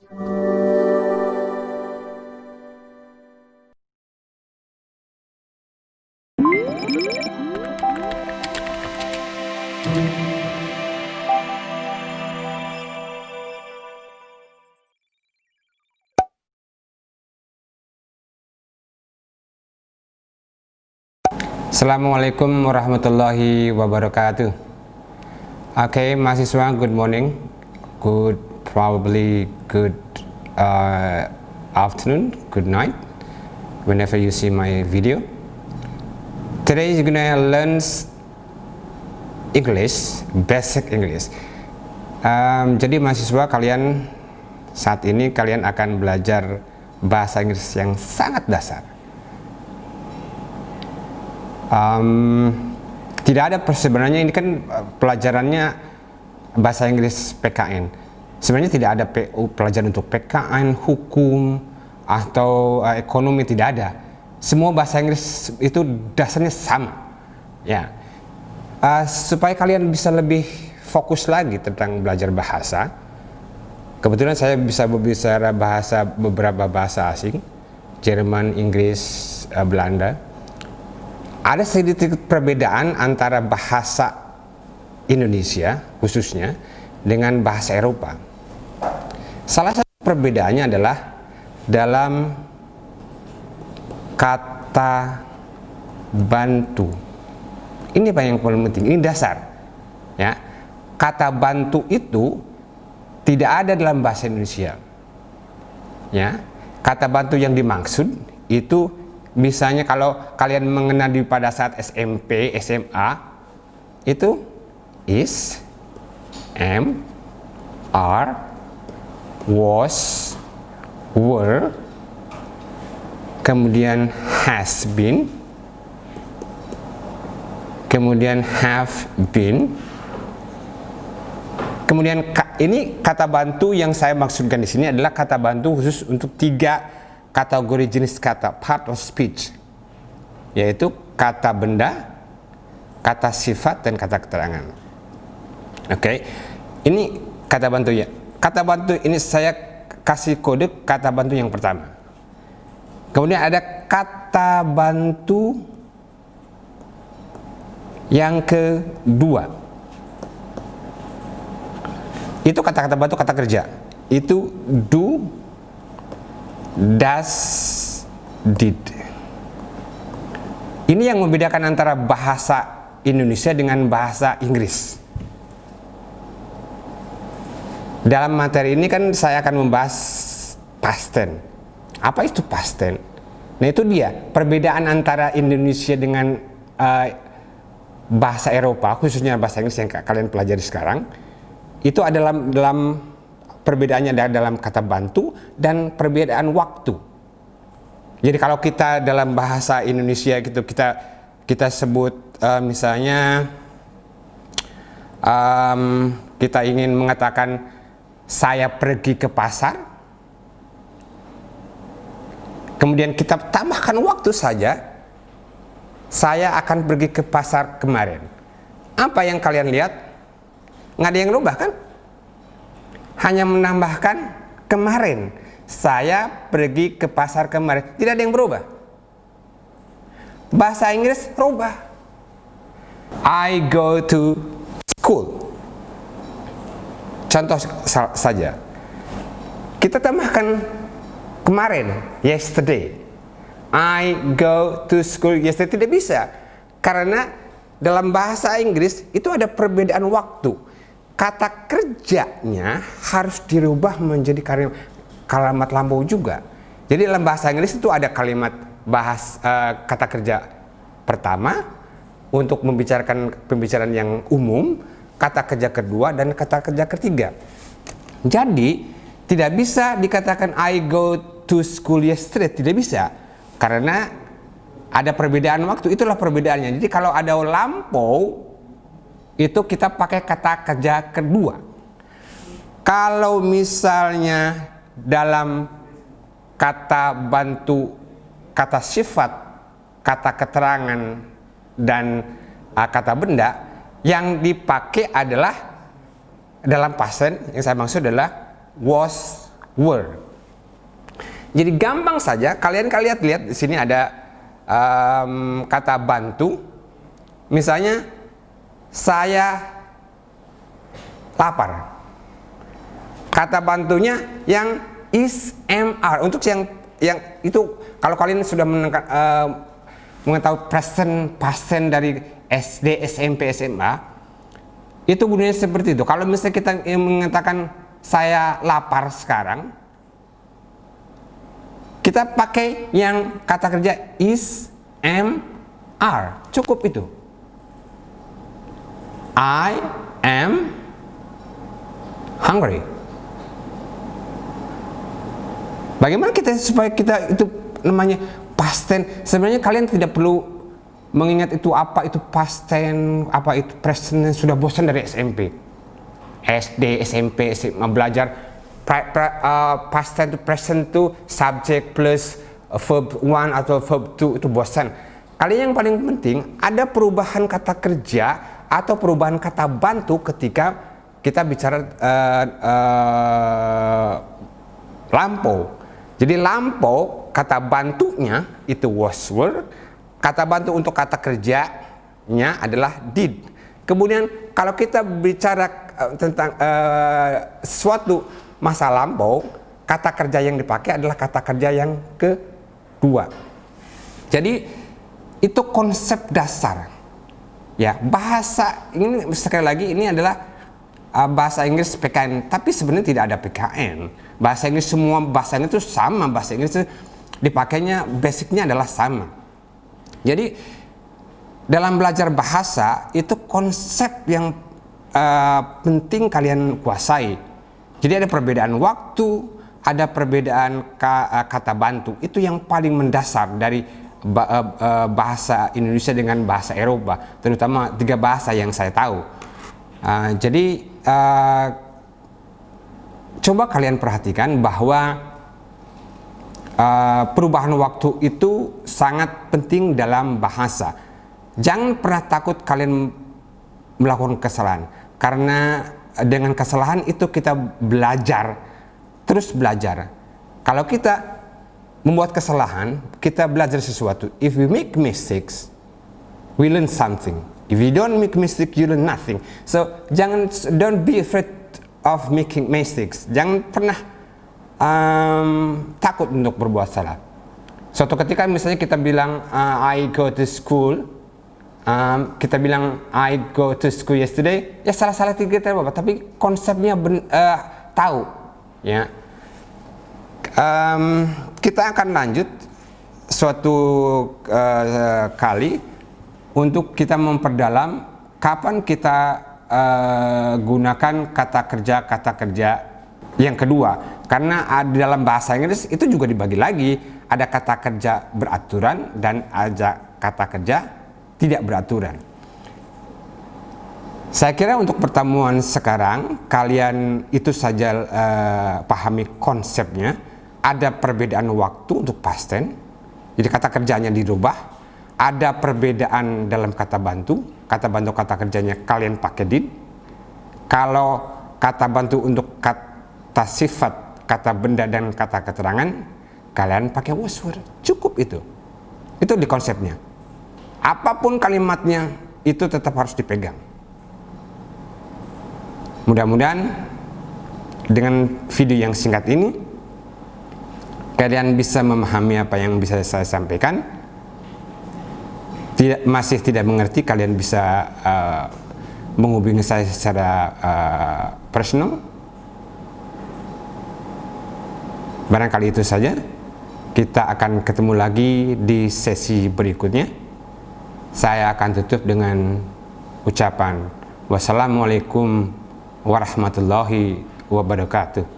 Assalamualaikum warahmatullahi wabarakatuh. Okay, mahasiswa, good morning, good afternoon, good night, whenever you see my video. Today you're gonna learn English, basic English. Jadi mahasiswa, kalian saat ini kalian akan belajar bahasa Inggris yang sangat dasar. Tidak ada, sebenarnya ini kan pelajarannya bahasa Inggris PKN. Sebenarnya tidak ada pelajaran untuk PKN, hukum, atau ekonomi, tidak ada. Semua bahasa Inggris itu dasarnya sama. Ya, supaya kalian bisa lebih fokus lagi tentang belajar bahasa. Kebetulan saya bisa berbicara beberapa bahasa asing, Jerman, Inggris, Belanda. Ada sedikit perbedaan antara bahasa Indonesia khususnya dengan bahasa Eropa. Salah satu perbedaannya adalah dalam kata bantu. Ini yang paling penting, ini dasar. Ya, kata bantu itu tidak ada dalam bahasa Indonesia. Ya, kata bantu yang dimaksud itu misalnya kalau kalian mengenal pada saat SMP, SMA, itu is, am, are, was, were, kemudian has been, kemudian have been, kemudian ini kata bantu yang saya maksudkan di sini adalah kata bantu khusus untuk 3 kategori jenis kata, part of speech, yaitu kata benda, kata sifat, dan kata keterangan. Oke, ini kata bantu ya. Kata bantu ini saya kasih kode kata bantu yang pertama. Kemudian ada kata bantu yang kedua. Itu kata-kata bantu kata kerja. Itu do, does, did. Ini yang membedakan antara bahasa Indonesia dengan bahasa Inggris. Dalam materi ini kan saya akan membahas past tense. Apa itu past tense? Nah, itu dia perbedaan antara Indonesia dengan bahasa Eropa, khususnya bahasa Inggris yang kalian pelajari sekarang. Itu adalah dalam perbedaannya dalam kata bantu dan perbedaan waktu. Jadi kalau kita dalam bahasa Indonesia gitu kita sebut misalnya kita ingin mengatakan saya pergi ke pasar, kemudian kita tambahkan waktu saja, saya akan pergi ke pasar kemarin. Apa yang kalian lihat? Nggak ada yang rubah kan? Hanya menambahkan kemarin, saya pergi ke pasar kemarin, tidak ada yang berubah. Bahasa Inggris rubah. I go to school. Contoh saja, kita tambahkan kemarin, yesterday. I go to school yesterday, tidak bisa, karena dalam bahasa Inggris itu ada perbedaan waktu. Kata kerjanya harus dirubah menjadi kalimat lampau juga. Jadi dalam bahasa Inggris itu ada kalimat kata kerja pertama untuk membicarakan pembicaraan yang umum, kata kerja kedua, dan kata kerja ketiga. Jadi tidak bisa dikatakan I go to school yesterday, tidak bisa, karena ada perbedaan waktu. Itulah perbedaannya. Jadi kalau ada lampau itu kita pakai kata kerja kedua. Kalau misalnya dalam kata bantu, kata sifat, kata keterangan, dan kata benda, yang dipakai adalah dalam past tense, yang saya maksud adalah was, were. Jadi gampang saja kalian lihat di sini ada kata bantu. Misalnya saya lapar. Kata bantunya yang is, am, are. Untuk yang itu kalau kalian sudah mengetahui present, past tense dari SD, SMP, SMA, itu bunyinya seperti itu. Kalau misalnya kita mengatakan saya lapar sekarang, kita pakai yang kata kerja is, am, are. Cukup itu. I am hungry. Bagaimana supaya kita itu namanya past tense? Sebenarnya kalian tidak perlu mengingat itu apa itu past tense, apa itu present tense. Sudah bosan dari SMP, SD, SMP, SMA belajar past tense to present to subject plus verb 1 atau verb 2 itu bosan. Kalian yang paling penting ada perubahan kata kerja atau perubahan kata bantu ketika kita bicara lampau. Jadi lampau kata bantunya itu was, were. Kata bantu untuk kata kerjanya adalah did. Kemudian kalau kita bicara tentang suatu masa lampau, kata kerja yang dipakai adalah kata kerja yang kedua. Jadi itu konsep dasar. Ya, bahasa ini sekali lagi ini adalah bahasa Inggris PKN, tapi sebenarnya tidak ada PKN. Bahasa Inggris semua bahasa Inggris itu sama, bahasa Inggris itu dipakainya basicnya adalah sama. Jadi dalam belajar bahasa itu konsep yang penting kalian kuasai. Jadi ada perbedaan waktu, ada perbedaan kata bantu. Itu yang paling mendasar dari bahasa Indonesia dengan bahasa Eropa, terutama 3 bahasa yang saya tahu. Jadi coba kalian perhatikan bahwa perubahan waktu itu sangat penting dalam bahasa. Jangan pernah takut kalian melakukan kesalahan, karena dengan kesalahan itu kita belajar, terus belajar. Kalau kita membuat kesalahan, kita belajar sesuatu. If we make mistakes, we learn something. If you don't make mistake, you learn nothing. So don't be afraid of making mistakes. Jangan pernah takut untuk berbuat salah. Suatu ketika misalnya kita bilang I go to school, kita bilang I go to school yesterday, ya salah-salah kita apa, tapi konsepnya tahu, ya. Kita akan lanjut suatu kali untuk kita memperdalam kapan kita gunakan kata kerja yang kedua, karena di dalam bahasa Inggris itu juga dibagi lagi, ada kata kerja beraturan dan ada kata kerja tidak beraturan. Saya kira untuk pertemuan sekarang kalian itu saja pahami konsepnya. Ada perbedaan waktu untuk past tense, jadi kata kerjanya dirubah. Ada perbedaan dalam kata bantu kata kerjanya kalian pakai did. Kalau kata bantu untuk kata sifat, kata benda dan kata keterangan, kalian pakai was, were. Cukup itu di konsepnya. Apapun kalimatnya itu tetap harus dipegang. Mudah-mudahan dengan video yang singkat ini kalian bisa memahami apa yang bisa saya sampaikan. Masih tidak mengerti, kalian bisa menghubungi saya secara personal. Barangkali itu saja. Kita akan ketemu lagi di sesi berikutnya. Saya akan tutup dengan ucapan wassalamualaikum warahmatullahi wabarakatuh.